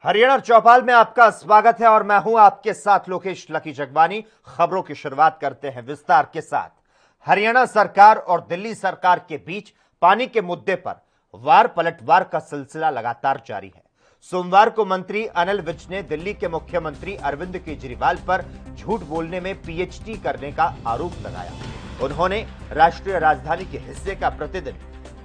हरियाणा चौपाल में आपका स्वागत है और मैं हूं आपके साथ लोकेश लकी जगवानी। खबरों की शुरुआत करते हैं विस्तार के साथ। हरियाणा सरकार और दिल्ली सरकार के बीच पानी के मुद्दे पर वार पलटवार का सिलसिला लगातार जारी है। सोमवार को मंत्री अनिल विज ने दिल्ली के मुख्यमंत्री अरविंद केजरीवाल पर झूठ बोलने में पीएचडी करने का आरोप लगाया। उन्होंने राष्ट्रीय राजधानी के हिस्से का प्रतिदिन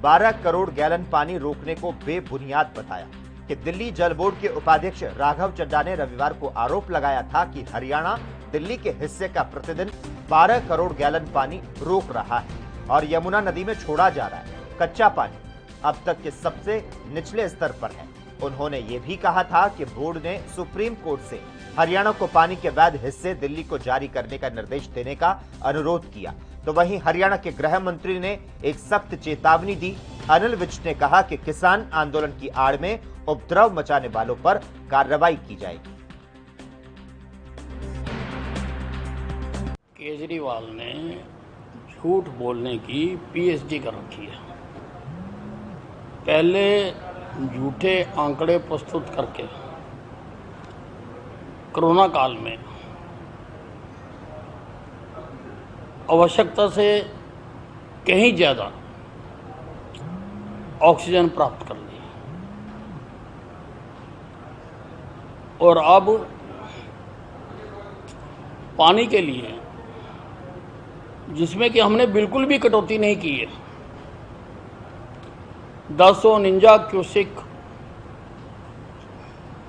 12 करोड़ गैलन पानी रोकने को बेबुनियाद बताया कि दिल्ली जल बोर्ड के उपाध्यक्ष राघव चड्ढा ने रविवार को आरोप लगाया था कि हरियाणा दिल्ली के हिस्से का प्रतिदिन 12 करोड़ गैलन पानी रोक रहा है और यमुना नदी में छोड़ा जा रहा है। कच्चा पानी अब तक के सबसे निचले स्तर पर है। उन्होंने ये भी कहा था कि बोर्ड ने सुप्रीम कोर्ट से हरियाणा को पानी के वैध हिस्से दिल्ली को जारी करने का निर्देश देने का अनुरोध किया। तो वहीं हरियाणा के गृह मंत्री ने एक सख्त चेतावनी दी। अनिल विज ने कहा कि किसान आंदोलन की आड़ में उपद्रव मचाने वालों पर कार्रवाई की जाएगी। केजरीवाल ने झूठ बोलने की पीएचडी कर रखी है। पहले झूठे आंकड़े प्रस्तुत करके कोरोना काल में आवश्यकता से कहीं ज़्यादा ऑक्सीजन प्राप्त कर ली और अब पानी के लिए, जिसमें कि हमने बिल्कुल भी कटौती नहीं की है, 1049 क्यूसेक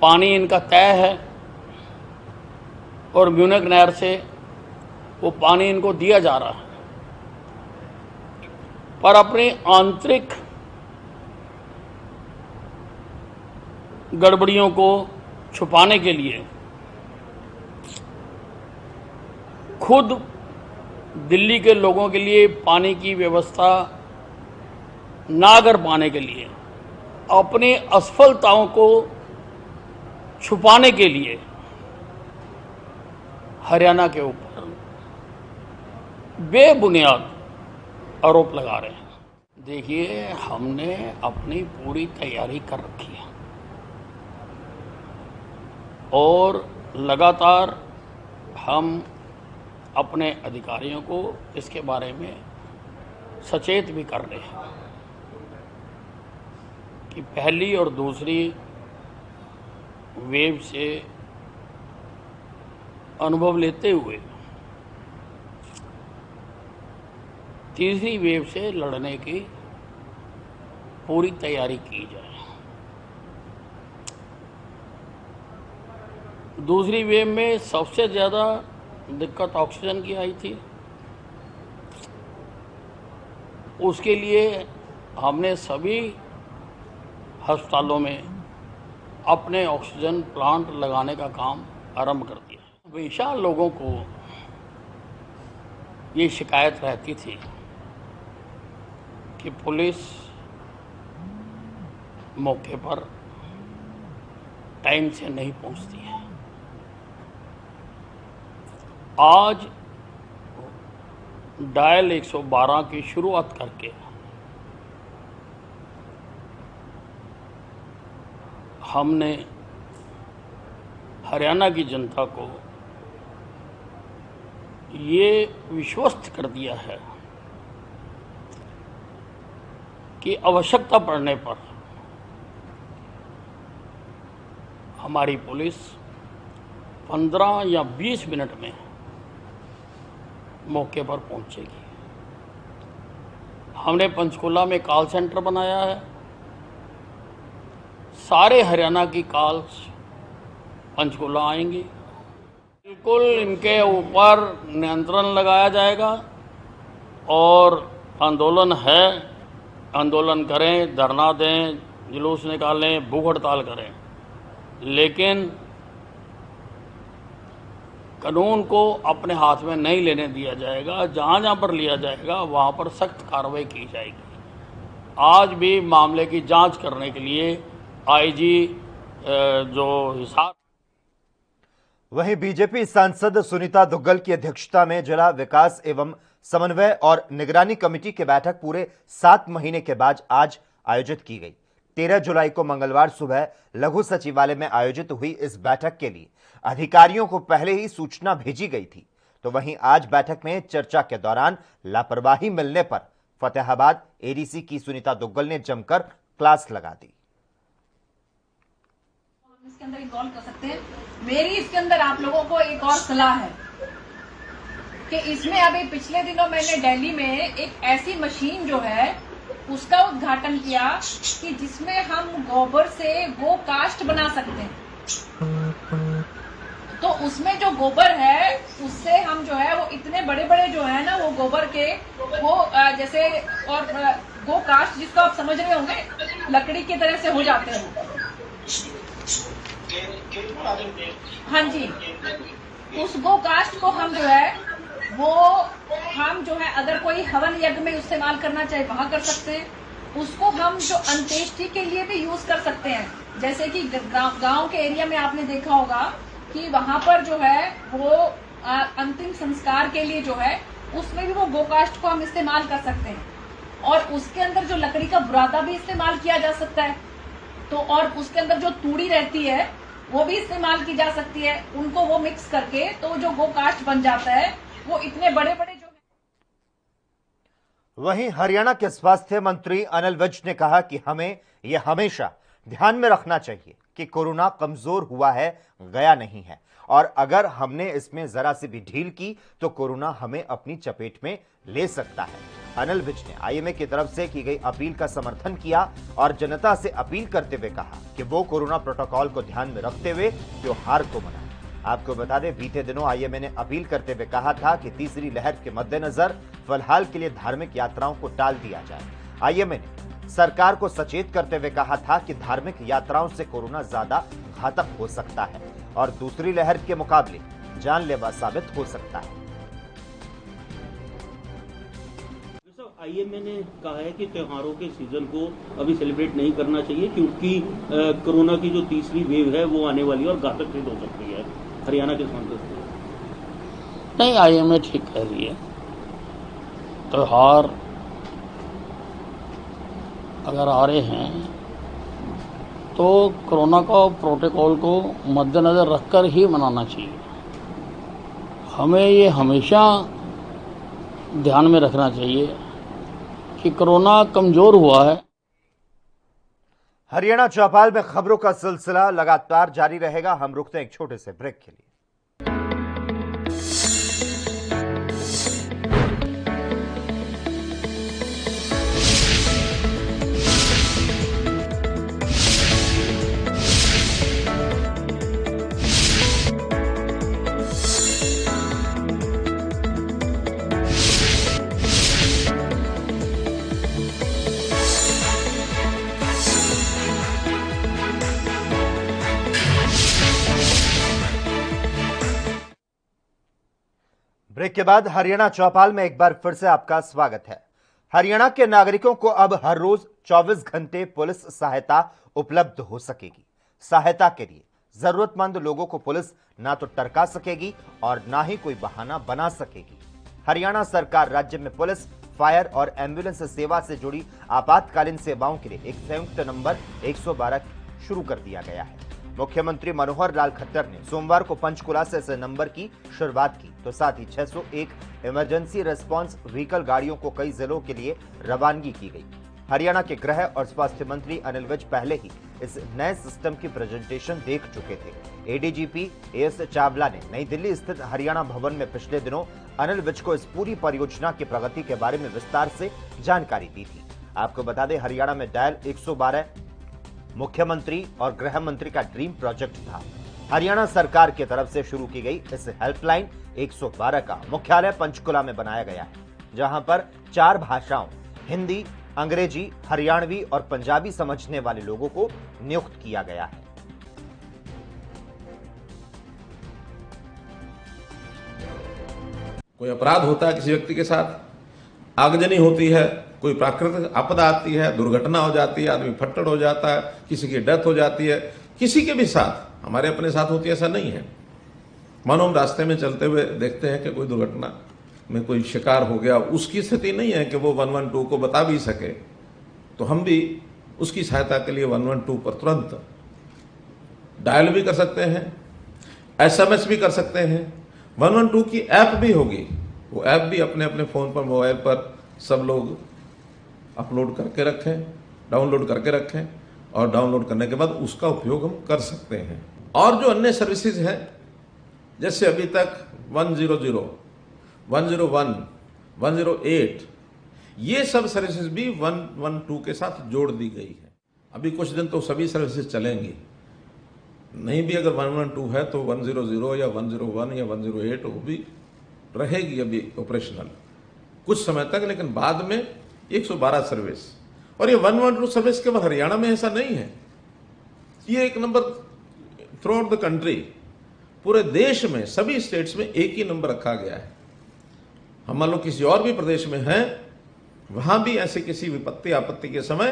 पानी इनका तय है और म्यूनिक नहर से वो पानी इनको दिया जा रहा है। पर अपनी आंतरिक गड़बड़ियों को छुपाने के लिए खुद दिल्ली के लोगों के लिए पानी की व्यवस्था ना कर पाने के लिए, अपनी असफलताओं को छुपाने के लिए हरियाणा के ऊपर बेबुनियाद आरोप लगा रहे हैं। देखिए, हमने अपनी पूरी तैयारी कर रखी है और लगातार हम अपने अधिकारियों को इसके बारे में सचेत भी कर रहे हैं कि पहली और दूसरी वेव से अनुभव लेते हुए तीसरी वेव से लड़ने की पूरी तैयारी की जाए। दूसरी वेव में सबसे ज़्यादा दिक्कत ऑक्सीजन की आई थी। उसके लिए हमने सभी अस्पतालों में अपने ऑक्सीजन प्लांट लगाने का काम आरंभ कर दिया। हमेशा लोगों को ये शिकायत रहती थी कि पुलिस मौके पर टाइम से नहीं पहुंचती है। आज डायल 112 की शुरुआत करके हमने हरियाणा की जनता को ये विश्वस्त कर दिया है कि आवश्यकता पड़ने पर हमारी पुलिस 15 या 20 मिनट में मौके पर पहुंचेगी। हमने पंचकुला में कॉल सेंटर बनाया है। सारे हरियाणा की कॉल्स पंचकुला आएंगी। बिल्कुल इनके ऊपर नियंत्रण लगाया जाएगा और आंदोलन है, आंदोलन करें, धरना दें, जुलूस निकालें, भूख हड़ताल करें, लेकिन कानून को अपने हाथ में नहीं लेने दिया जाएगा। जहाँ जहाँ पर लिया जाएगा वहाँ पर सख्त कार्रवाई की जाएगी। आज भी मामले की जांच करने के लिए आईजी जो हिसार। वहीं बीजेपी सांसद सुनीता दुग्गल की अध्यक्षता में जिला विकास एवं समन्वय और निगरानी कमेटी की बैठक पूरे 7 महीने के बाद आज आयोजित की गई। 13 जुलाई को मंगलवार सुबह लघु सचिवालय में आयोजित हुई इस बैठक के लिए अधिकारियों को पहले ही सूचना भेजी गई थी। तो वहीं आज बैठक में चर्चा के दौरान लापरवाही मिलने पर फतेहाबाद एडीसी की सुनीता दुग्गल ने जमकर क्लास लगा दी। इसके अंदर इन्वॉल्व कर सकते हैं। मेरी इसके अंदर आप लोगों को एक और सलाह है कि इसमें अभी पिछले दिनों मैंने दिल्ली में एक ऐसी मशीन जो है उसका उद्घाटन किया कि जिसमें हम गोबर से गो कास्ट बना सकते हैं। तो उसमें जो गोबर है उससे हम जो है वो इतने बड़े बड़े जो है ना वो गोबर के वो जैसे और गो कास्ट जिसको आप समझ रहे होंगे लकड़ी की तरह से हो जाते हैं। हाँ जी, उस गो कास्ट को हम जो है वो हम जो है अगर कोई हवन यज्ञ में इस्तेमाल करना चाहे वहां कर सकते हैं। उसको हम जो अंत्येष्टि के लिए भी यूज कर सकते हैं। जैसे कि गांव के एरिया में आपने देखा होगा कि वहां पर जो है वो अंतिम संस्कार के लिए जो है उसमें भी वो गोकास्ट को हम इस्तेमाल कर सकते हैं। और उसके अंदर जो लकड़ी का बुरादा भी इस्तेमाल किया जा सकता है। तो और उसके अंदर जो तूड़ी रहती है वो भी इस्तेमाल की जा सकती है। उनको वो मिक्स करके तो जो गोकास्ट बन जाता है वो इतने बड़े बड़े जो है। वहीं हरियाणा के स्वास्थ्य मंत्री अनिल विज ने कहा कि हमें यह हमेशा ध्यान में रखना चाहिए कि कोरोना कमजोर हुआ है, गया नहीं है, और अगर हमने इसमें जरा सी भी ढील की तो कोरोना हमें अपनी चपेट में ले सकता है। अनिल विज ने आईएमए की तरफ से की गई अपील का समर्थन किया और जनता से अपील करते हुए कहा कि वो कोरोना प्रोटोकॉल को ध्यान में रखते हुए त्योहार को मनाएं। आपको बता दें, बीते दिनों आईएमए ने अपील करते हुए कहा था कि तीसरी लहर के मद्देनजर फिलहाल के लिए धार्मिक यात्राओं को टाल दिया जाए। आईएमए ने सरकार को सचेत करते हुए कहा था कि धार्मिक यात्राओं से कोरोना ज्यादा घातक हो सकता है और दूसरी लहर के मुकाबले जानलेवा साबित हो सकता है। आईएमए ने कहा है कि त्योहारों के सीजन को अभी सेलिब्रेट नहीं करना चाहिए क्योंकि कोरोना की जो तीसरी वेव है वो आने वाली है और घातक सिद्ध हो सकती है। हरियाणा के सांसद नहीं, आईएमए ठीक कह रही है। त्योहार अगर आ रहे हैं तो कोरोना का प्रोटोकॉल को मद्देनजर रखकर ही मनाना चाहिए। हमें ये हमेशा ध्यान में रखना चाहिए कि कोरोना कमजोर हुआ है। हरियाणा चौपाल में खबरों का सिलसिला लगातार जारी रहेगा। हम रुकते हैं एक छोटे से ब्रेक के लिए। ब्रेक के बाद हरियाणा चौपाल में एक बार फिर से आपका स्वागत है। हरियाणा के नागरिकों को अब हर रोज 24 घंटे पुलिस सहायता उपलब्ध हो सकेगी। सहायता के लिए जरूरतमंद लोगों को पुलिस ना तो टरका सकेगी और ना ही कोई बहाना बना सकेगी। हरियाणा सरकार राज्य में पुलिस, फायर और एम्बुलेंस सेवा से जुड़ी आपातकालीन सेवाओं के लिए एक संयुक्त नंबर 112 शुरू कर दिया गया है। मुख्यमंत्री मनोहर लाल खट्टर ने सोमवार को पंचकुला से इस नंबर की शुरुआत की, तो साथ ही 601 इमरजेंसी रेस्पॉन्स व्हीकल गाड़ियों को कई जिलों के लिए रवानगी की गई। हरियाणा के गृह और स्वास्थ्य मंत्री अनिल विज पहले ही इस नए सिस्टम की प्रेजेंटेशन देख चुके थे। एडीजीपी एएस चावला ने नई दिल्ली स्थित हरियाणा भवन में पिछले दिनों अनिल विज को इस पूरी परियोजना की प्रगति के बारे में विस्तार से जानकारी दी थी। आपको बता दें, हरियाणा में डायल 112 मुख्यमंत्री और गृह मंत्री का ड्रीम प्रोजेक्ट था। हरियाणा सरकार की तरफ से शुरू की गई इस हेल्पलाइन 112 का मुख्यालय पंचकुला में बनाया गया है, जहां पर 4 भाषाओं हिंदी, अंग्रेजी, हरियाणवी और पंजाबी समझने वाले लोगों को नियुक्त किया गया है। कोई अपराध होता है किसी व्यक्ति के साथ, आगजनी होती है, कोई प्राकृतिक आपदा आती है, दुर्घटना हो जाती है, आदमी फट्टड़ हो जाता है, किसी की डेथ हो जाती है, किसी के भी साथ, हमारे अपने साथ होती है ऐसा नहीं है। मानो हम रास्ते में चलते हुए देखते हैं कि कोई दुर्घटना में कोई शिकार हो गया, उसकी स्थिति नहीं है कि वो 112 को बता भी सके, तो हम भी उसकी सहायता के लिए 112 पर तुरंत डायल भी कर सकते हैं, SMS भी कर सकते हैं। 112 की ऐप भी होगी, वो ऐप भी अपने अपने फ़ोन पर, मोबाइल पर सब लोग अपलोड करके रखें, डाउनलोड करके रखें, और डाउनलोड करने के बाद उसका उपयोग हम कर सकते हैं। और जो अन्य सर्विसेज हैं, जैसे अभी तक 100, 101, 108, ये सब सर्विसेज भी 112 के साथ जोड़ दी गई है। अभी कुछ दिन तो सभी सर्विसेज चलेंगी, नहीं भी अगर 112 है तो 100 या 101 या 108 वो भी रहेगी अभी ऑपरेशनल कुछ समय तक, लेकिन बाद में 112 सर्विस। और ये 112 सर्विस केवल हरियाणा में ऐसा नहीं है, ये एक number through out the country, पूरे देश में सभी स्टेट्स में एक ही नंबर रखा गया है। हम मान लो किसी और भी प्रदेश में हैं, वहां भी ऐसे किसी विपत्ति आपत्ति के समय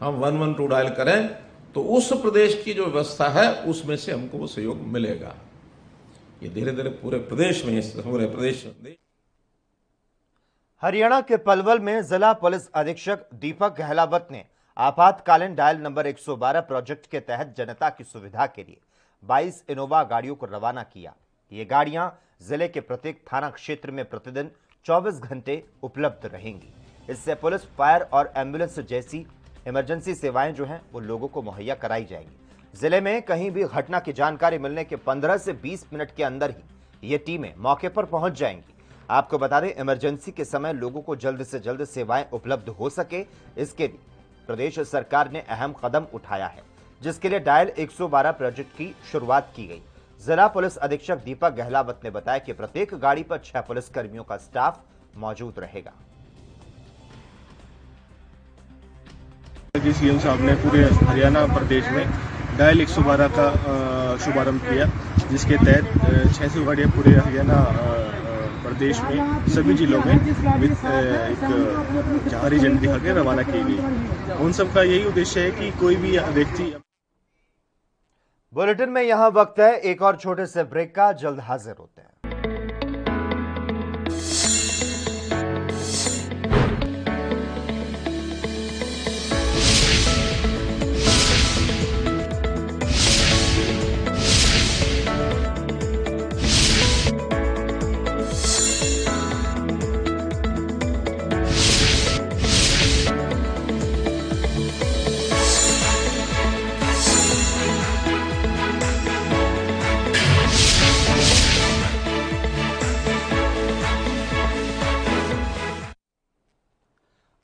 हम 112 डायल करें तो उस प्रदेश की जो व्यवस्था है उसमें से हमको वो सहयोग मिलेगा। ये धीरे धीरे पूरे प्रदेश में, पूरे प्रदेश हरियाणा के पलवल में जिला पुलिस अधीक्षक दीपक गहलावत ने आपातकालीन डायल नंबर 112 प्रोजेक्ट के तहत जनता की सुविधा के लिए 22 इनोवा गाड़ियों को रवाना किया। ये गाड़ियां जिले के प्रत्येक थाना क्षेत्र में प्रतिदिन 24 घंटे उपलब्ध रहेंगी। इससे पुलिस, फायर और एम्बुलेंस जैसी इमरजेंसी सेवाएं जो हैं वो लोगों को मुहैया कराई जाएंगी। जिले में कहीं भी घटना की जानकारी मिलने के 15 से 20 मिनट के अंदर ही ये टीमें मौके पर पहुंच जाएंगी। आपको बता दें, इमरजेंसी के समय लोगों को जल्द से जल्द सेवाएं उपलब्ध हो सके, इसके लिए प्रदेश सरकार ने अहम कदम उठाया है, जिसके लिए डायल 112 प्रोजेक्ट की शुरुआत की गई। जिला पुलिस अधीक्षक दीपक गहलावत ने बताया कि प्रत्येक गाड़ी पर 6 पुलिस कर्मियों का स्टाफ मौजूद रहेगा। सीएम साहब ने पूरे हरियाणा प्रदेश में डायल 112 का शुभारंभ किया, जिसके तहत 600 गाड़ियाँ पूरे हरियाणा प्रदेश में सभी जिलों में एक हरी झंडी दिखा के रवाना की गई। उन सब का यही उद्देश्य है कि कोई भी व्यक्ति। बुलेटिन में यहां वक्त है एक और छोटे से ब्रेक का, जल्द हाजिर होते हैं।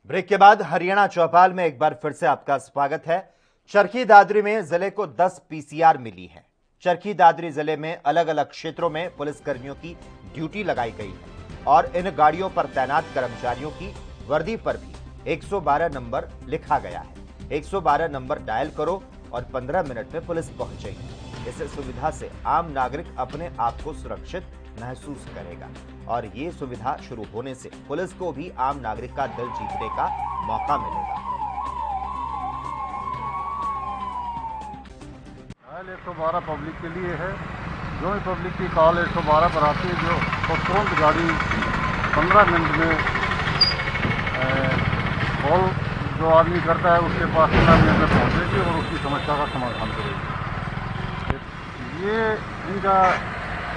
ब्रेक के बाद हरियाणा चौपाल में एक बार फिर से आपका स्वागत है। चरखी दादरी में जिले को 10 पीसीआर मिली है। चरखी दादरी जिले में अलग अलग क्षेत्रों में पुलिसकर्मियों की ड्यूटी लगाई गई है और इन गाड़ियों पर तैनात कर्मचारियों की वर्दी पर भी 112 नंबर लिखा गया है। 112 नंबर डायल करो और 15 मिनट में पुलिस पहुंचेगी। इस सुविधा से आम नागरिक अपने आप को सुरक्षित महसूस करेगा और ये सुविधा शुरू होने से पुलिस को भी आम नागरिक का दिल जीतने का मौका मिलेगा। डायल 112 पब्लिक के लिए है। जो भी पब्लिक की कॉल 112 पर आती है जो तो तुरंत गाड़ी 15 मिनट में कॉल जो आदमी करता है उसके पास 15 मिनट में पहुंचेगी और उसकी समस्या का समाधान करेगी। ये इनका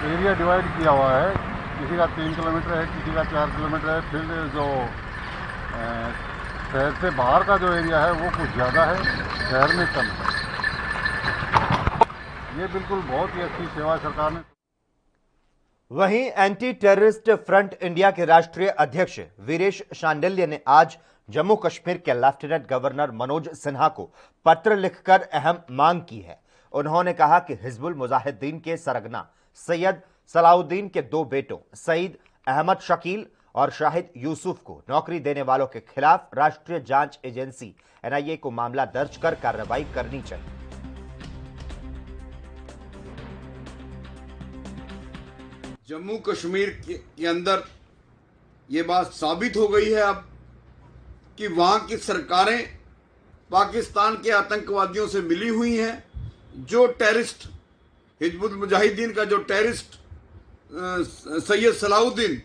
एरिया डिवाइड किया हुआ है, किसी का 3 किलोमीटर है, किसी का 4 किलोमीटर है। फिर जो शहर से बाहर का जो एरिया है वो कुछ ज़्यादा है, शहर में कम है। ये बिल्कुल बहुत ही अच्छी सेवा सरकार ने। वहीं एंटी टेररिस्ट फ्रंट इंडिया के राष्ट्रीय अध्यक्ष वीरेश शांडिल्य ने आज जम्मू कश्मीर के लेफ्टिनेंट गवर्नर मनोज सिन्हा को पत्र लिखकर अहम मांग की है। उन्होंने कहा कि हिजबुल मुजाहिदीन के सरगना सैयद सलाउद्दीन के 2 बेटों सईद अहमद शकील और शाहिद यूसुफ को नौकरी देने वालों के खिलाफ राष्ट्रीय जांच एजेंसी एनआईए को मामला दर्ज कर कार्रवाई करनी चाहिए। जम्मू कश्मीर के अंदर ये बात साबित हो गई है अब कि वहां की सरकारें पाकिस्तान के आतंकवादियों से मिली हुई हैं। जो टेररिस्ट हिजबुल मुजाहिदीन का जो टेररिस्ट सैयद सलाउद्दीन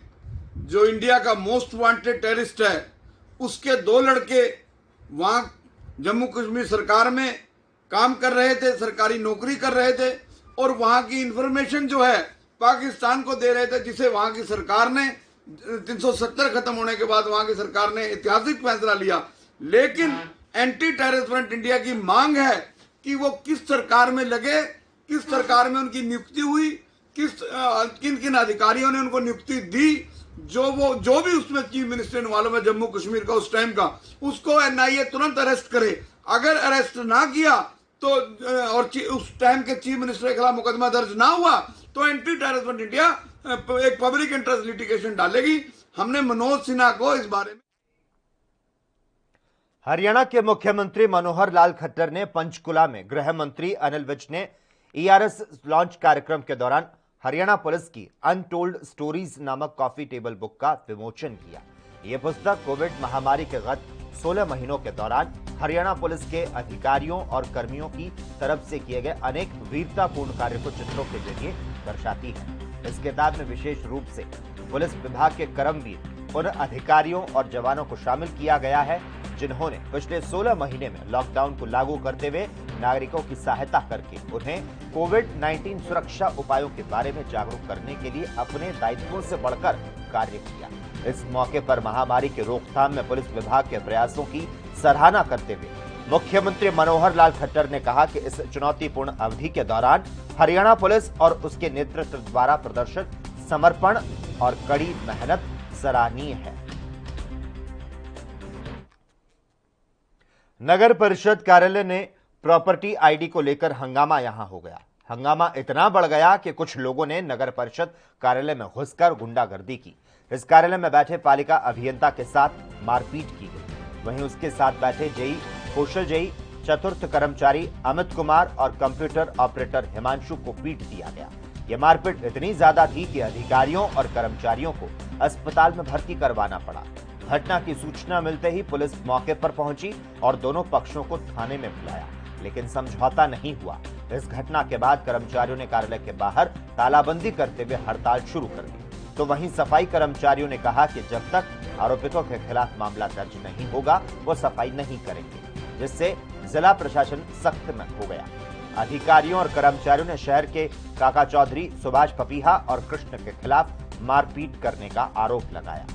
जो इंडिया का मोस्ट वांटेड टेररिस्ट है, उसके 2 लड़के वहाँ जम्मू कश्मीर सरकार में काम कर रहे थे, सरकारी नौकरी कर रहे थे और वहां की इंफॉर्मेशन जो है पाकिस्तान को दे रहे थे, जिसे वहां की सरकार ने 370 खत्म होने के बाद वहां की सरकार ने ऐतिहासिक फैसला लिया। लेकिन एंटी टेररिस्ट फ्रंट इंडिया की मांग है कि वो किस सरकार में लगे, किस सरकार में उनकी नियुक्ति हुई, किन किन अधिकारियों ने उनको नियुक्ति दी, जो भी उसमें चीफ मिनिस्टर इन्वॉल्व है जम्मू कश्मीर का उस टाइम का, उसको एनआईए तुरंत अरेस्ट करे। अगर अरेस्ट ना किया तो और उस टाइम के चीफ मिनिस्टर के खिलाफ मुकदमा दर्ज ना हुआ तो एंटी टेररिस्ट फ्रंट इंडिया एक पब्लिक इंटरेस्ट लिटिगेशन डालेगी। हमने मनोज सिन्हा को इस बारे में। हरियाणा के मुख्यमंत्री मनोहर लाल खट्टर ने पंचकुला में गृह मंत्री अनिल विज ने ईआरएस लॉन्च कार्यक्रम के दौरान हरियाणा पुलिस की अनटोल्ड स्टोरीज नामक कॉफी टेबल बुक का विमोचन किया। यह पुस्तक कोविड महामारी के गत 16 महीनों के दौरान हरियाणा पुलिस के अधिकारियों और कर्मियों की तरफ से किए गए अनेक वीरतापूर्ण कार्य को चित्रों के जरिए दर्शाती है। इस किताब में विशेष रूप से पुलिस विभाग के कर्मवीर उन अधिकारियों और जवानों को शामिल किया गया है जिन्होंने पिछले 16 महीने में लॉकडाउन को लागू करते हुए नागरिकों की सहायता करके उन्हें कोविड-19 सुरक्षा उपायों के बारे में जागरूक करने के लिए अपने दायित्वों से बढ़कर कार्य किया। इस मौके पर महामारी के रोकथाम में पुलिस विभाग के प्रयासों की सराहना करते हुए मुख्यमंत्री मनोहर लाल खट्टर ने कहा कि इस चुनौतीपूर्ण अवधि के दौरान हरियाणा पुलिस और उसके नेतृत्व द्वारा प्रदर्शित समर्पण और कड़ी मेहनत सराहनीय है। नगर परिषद कार्यालय ने प्रॉपर्टी आईडी को लेकर हंगामा यहां हो गया। हंगामा इतना बढ़ गया कि कुछ लोगों ने नगर परिषद कार्यालय में घुसकर गुंडागर्दी की। इस कार्यालय में बैठे पालिका अभियंता के साथ मारपीट की गई। वहीं उसके साथ बैठे जेई, कौशल जेई, चतुर्थ कर्मचारी अमित कुमार और कंप्यूटर ऑपरेटर हिमांशु को पीट दिया गया। यह मारपीट इतनी ज्यादा थी कि अधिकारियों और कर्मचारियों को अस्पताल में भर्ती करवाना पड़ा। घटना की सूचना मिलते ही पुलिस मौके पर पहुंची और दोनों पक्षों को थाने में बुलाया, लेकिन समझौता नहीं हुआ। इस घटना के बाद कर्मचारियों ने कार्यालय के बाहर तालाबंदी करते हुए हड़ताल शुरू कर दी। तो वहीं सफाई कर्मचारियों ने कहा कि जब तक आरोपितों के खिलाफ मामला दर्ज नहीं होगा वो सफाई नहीं करेंगे, जिससे जिला प्रशासन सख्त में हो गया। अधिकारियों और कर्मचारियों ने शहर के काका चौधरी, सुभाष पपीहा और कृष्ण के खिलाफ मारपीट करने का आरोप लगाया।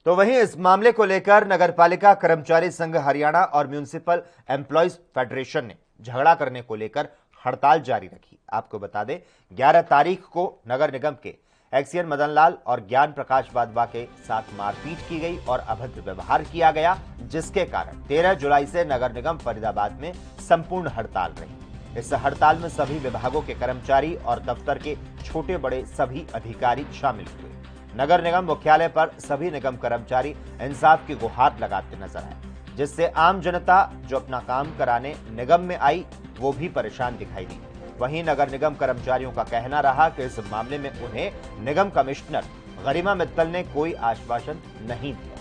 तो वहीं इस मामले को लेकर नगरपालिका कर्मचारी संघ हरियाणा और म्यूनिसिपल एम्प्लॉयज फेडरेशन ने झगड़ा करने को लेकर हड़ताल जारी रखी। आपको बता दें 11 तारीख को नगर निगम के एक्सीएन मदन लाल और ज्ञान प्रकाश वाधवा के साथ मारपीट की गई और अभद्र व्यवहार किया गया, जिसके कारण 13 जुलाई से नगर निगम फरीदाबाद में संपूर्ण हड़ताल रही। इस हड़ताल में सभी विभागों के कर्मचारी और दफ्तर के छोटे बड़े सभी अधिकारी शामिल हुए। नगर निगम मुख्यालय पर सभी निगम कर्मचारी इंसाफ की गुहार लगाते नजर आए, जिससे आम जनता जो अपना काम कराने निगम में आई वो भी परेशान दिखाई दी। वहीं नगर निगम कर्मचारियों का कहना रहा कि इस मामले में उन्हें निगम कमिश्नर गरिमा मित्तल ने कोई आश्वासन नहीं दिया।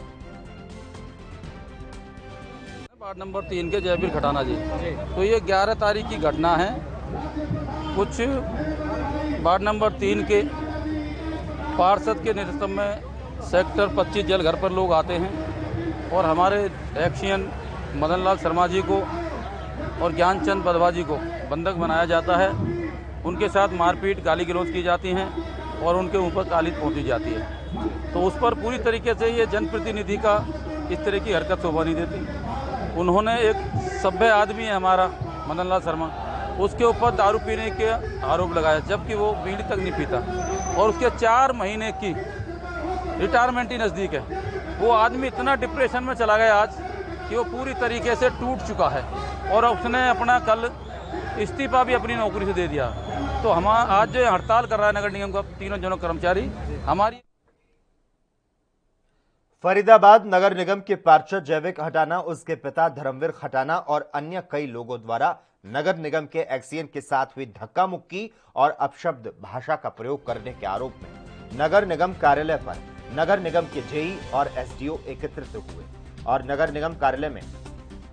वार्ड नंबर 3 के जयवीर खटाना जी, तो ये 11 तारीख की घटना है। कुछ वार्ड नंबर 3 के पार्षद के नेतृत्व में सेक्टर 25 जेल घर पर लोग आते हैं और हमारे एक्सीएन मदन लाल शर्मा जी को और ज्ञानचंद वाधवा जी को बंधक बनाया जाता है। उनके साथ मारपीट, गाली गलौज की जाती हैं और उनके ऊपर कालिद पोंछी जाती है। तो उस पर पूरी तरीके से ये जनप्रतिनिधि का इस तरह की हरकत शोभा नहीं देती। उन्होंने एक सभ्य आदमी है हमारा मदन लाल शर्मा, उसके ऊपर दारू पीने के आरोप लगाया, जबकि वो बीड़ी तक नहीं पीता और उसके 4 महीने की रिटायरमेंट ही नज़दीक है। वो आदमी इतना डिप्रेशन में चला गया आज कि वो पूरी तरीके से टूट चुका है और उसने अपना कल इस्तीफा भी अपनी नौकरी से दे दिया। तो हम आज जो हड़ताल कर रहा है नगर निगम का तीनों जनों कर्मचारी हमारी। फरीदाबाद नगर निगम के पार्षद जयवीर खटाना, उसके पिता धर्मवीर खटाना और अन्य कई लोगों द्वारा नगर निगम के एक्सीएन के साथ हुई धक्का मुक्की और अपशब्द भाषा का प्रयोग करने के आरोप में नगर निगम कार्यालय पर नगर निगम के जेई और एसडीओ एकत्रित हुए और नगर निगम कार्यालय में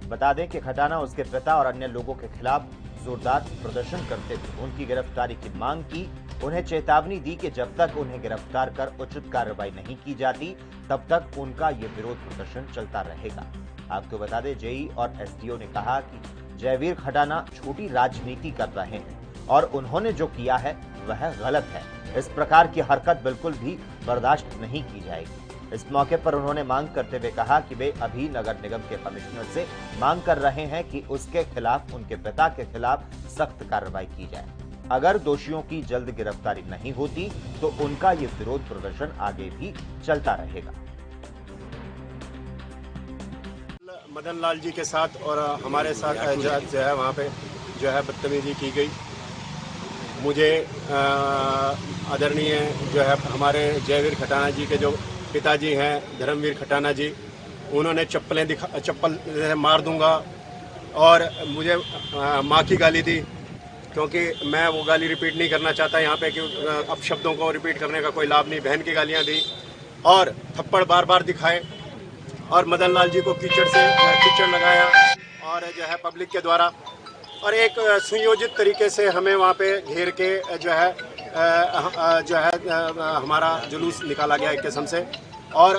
बता दें कि खटाना, उसके पिता और अन्य लोगों के खिलाफ जोरदार प्रदर्शन करते हुए उनकी गिरफ्तारी की मांग की उन्हें चेतावनी दी कि जब तक उन्हें गिरफ्तार कर उचित कार्रवाई नहीं की जाती तब तक उनका ये विरोध प्रदर्शन चलता रहेगा। आपको बता दें, जेई और एसडीओ ने कहा कि जयवीर खटाना छोटी राजनीति कर रहे हैं और उन्होंने जो किया है वह गलत है। इस प्रकार की हरकत बिल्कुल भी बर्दाश्त नहीं की जाएगी। इस मौके पर उन्होंने मांग करते हुए कहा कि वे अभी नगर निगम के कमिश्नर से मांग कर रहे हैं कि उसके खिलाफ, उनके पिता के खिलाफ सख्त कार्रवाई की जाए। अगर दोषियों की जल्द गिरफ्तारी नहीं होती तो उनका ये विरोध प्रदर्शन आगे भी चलता रहेगा। मदन लाल जी के साथ और हमारे साथ जो है वहाँ पे जो है बदतमीजी की गई। मुझे आदरणीय जो है हमारे जयवीर खटाना जी के जो पिताजी हैं धर्मवीर खटाना जी, उन्होंने चप्पल मार दूंगा और मुझे माँ की गाली दी, क्योंकि मैं वो गाली रिपीट नहीं करना चाहता यहाँ पे कि अब शब्दों को रिपीट करने का कोई लाभ नहीं। बहन की गालियाँ दी और थप्पड़ बार बार दिखाए और मदन लाल जी को कीचड़ लगाया और जो है पब्लिक के द्वारा, और एक सुयोजित तरीके से हमें वहाँ पे घेर के जो है हमारा जुलूस निकाला गया एक किस्म से। और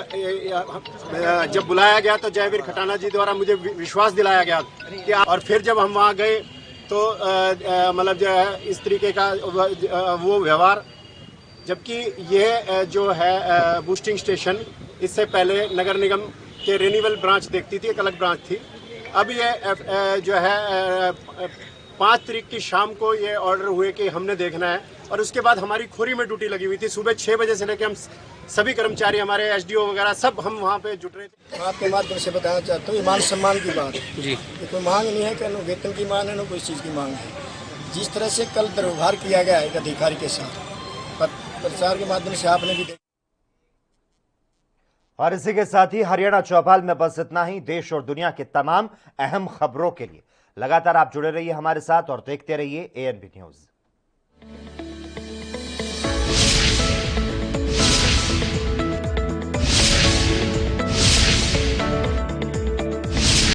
जब बुलाया गया तो जयवीर खटाना जी द्वारा मुझे विश्वास दिलाया गया कि, और फिर जब हम वहाँ गए तो मतलब जो है इस तरीके का वो व्यवहार, जबकि ये जो है बूस्टिंग स्टेशन इससे पहले नगर निगम के रिन्यूअल ब्रांच देखती थी, एक अलग ब्रांच थी। अब ये जो है 5 तारीख की शाम को ये ऑर्डर हुए कि हमने देखना है, और उसके बाद हमारी खोरी में ड्यूटी लगी हुई थी। सुबह 6 बजे से लेकर हम सभी कर्मचारी, हमारे एसडीओ वगैरह सब हम वहाँ पे जुट रहे थे। आपके माध्यम से बताना चाहता हूँ, मान सम्मान की बात जी, कोई मांग नहीं है कि न वेतन की मांग है न कोई चीज़ की मांग है। जिस तरह से कल दुर्व्यवहार किया गया एक अधिकारी के साथ प्रचार के माध्यम से आपने भी। और इसी के साथ ही हरियाणा चौपाल में बस इतना ही। देश और दुनिया के तमाम अहम खबरों के लिए लगातार आप जुड़े रहिए हमारे साथ और देखते रहिए ANB न्यूज़।